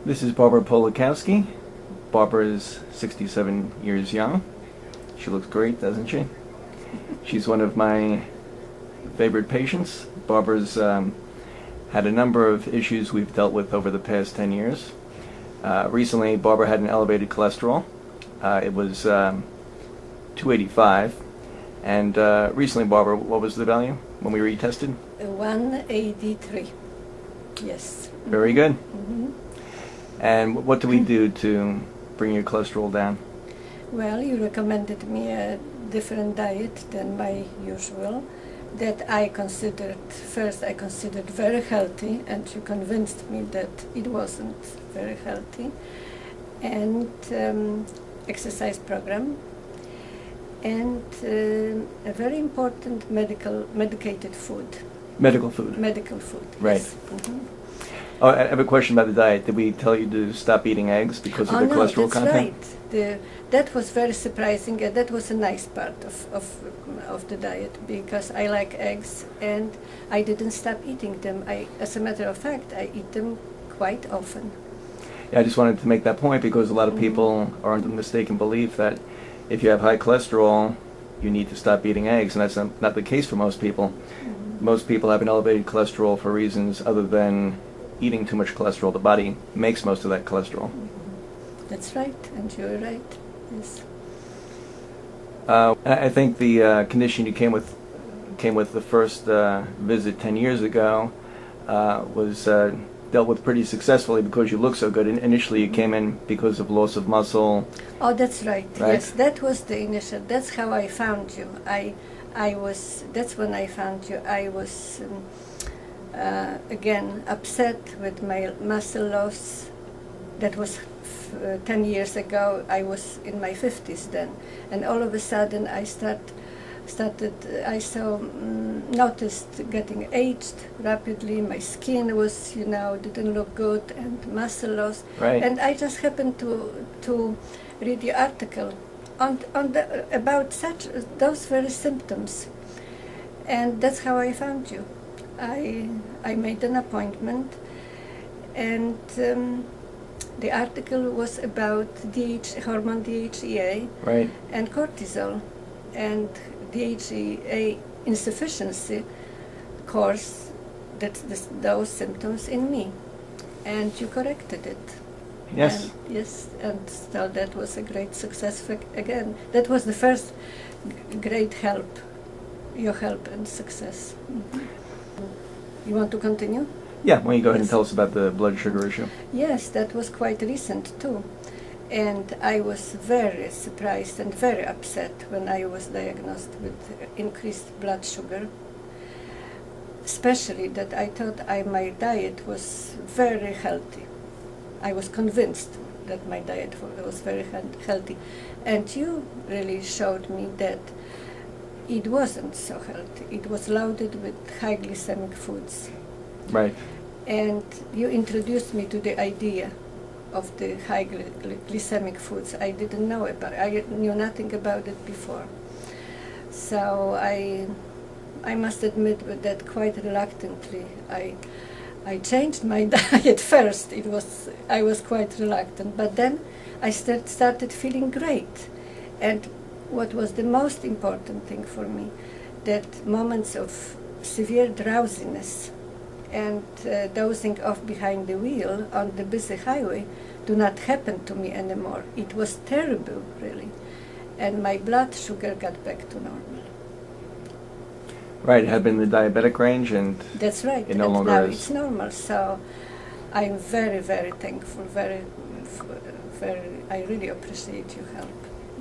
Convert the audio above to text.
This is Barbara Polakowski. Barbara is 67 years young. She looks great, doesn't she? She's one of my favorite patients. Barbara's had a number of issues we've dealt with over the past 10 years. Recently, Barbara had an elevated cholesterol. It was 285. And recently, Barbara, what was the value when we retested? 183. Yes. Very good. Mm-hmm. And what do we do to bring your cholesterol down? Well, you recommended me a different diet than my usual that I considered very healthy, and you convinced me that it wasn't very healthy, and exercise program, and a very important medicated food. Medical food. Medical food. Right. Yes. Mm-hmm. Oh, I have a question about the diet. Did we tell you to stop eating eggs because of the cholesterol that's content? Right. That was very surprising, and that was a nice part of the diet, because I like eggs and I didn't stop eating them. As a matter of fact, I eat them quite often. Yeah, I just wanted to make that point because a lot of people are under the mistaken belief that if you have high cholesterol, you need to stop eating eggs, and that's not the case for most people. Mm-hmm. Most people have an elevated cholesterol for reasons other than eating too much cholesterol. The body makes most of that cholesterol. Mm-hmm. That's right, and you're right. Yes. I think the condition you came with the first visit 10 years ago was dealt with pretty successfully because you look so good. Initially, you came in because of loss of muscle. Oh, that's right. Right? Yes, that was the initial. That's how I found you. That's when I found you. I was again upset with my muscle loss. That was 10 years ago. I was in my 50s then, and all of a sudden I noticed getting aged rapidly. My skin was, didn't look good, and muscle loss. Right. And I just happened to read the article about those very symptoms, and that's how I found you. I made an appointment, and the article was about hormone DHEA, Right. and cortisol, and DHEA insufficiency caused those symptoms in me, and you corrected it. Yes. And, yes, and so that was a great success again. That was the first great help, your help and success. Mm-hmm. You want to continue? Yeah, why don't you go ahead and Yes. tell us about the blood sugar issue? Yes, that was quite recent too. And I was very surprised and very upset when I was diagnosed with increased blood sugar. Especially that I thought my diet was very healthy. I was convinced that my diet was very healthy. And you really showed me that it wasn't so healthy. It was loaded with high glycemic foods. Right. And you introduced me to the idea of the high glycemic foods. I didn't know about it. I knew nothing about it before. So I must admit that quite reluctantly I changed my diet first. I was quite reluctant, but then I started feeling great. And what was the most important thing for me, that moments of severe drowsiness and dozing off behind the wheel on the busy highway do not happen to me anymore. It was terrible, really. And my blood sugar got back to normal. Right, it had been in the diabetic range, and That's right. it no and longer now is. it's normal. So I'm very, very thankful. I really appreciate your help.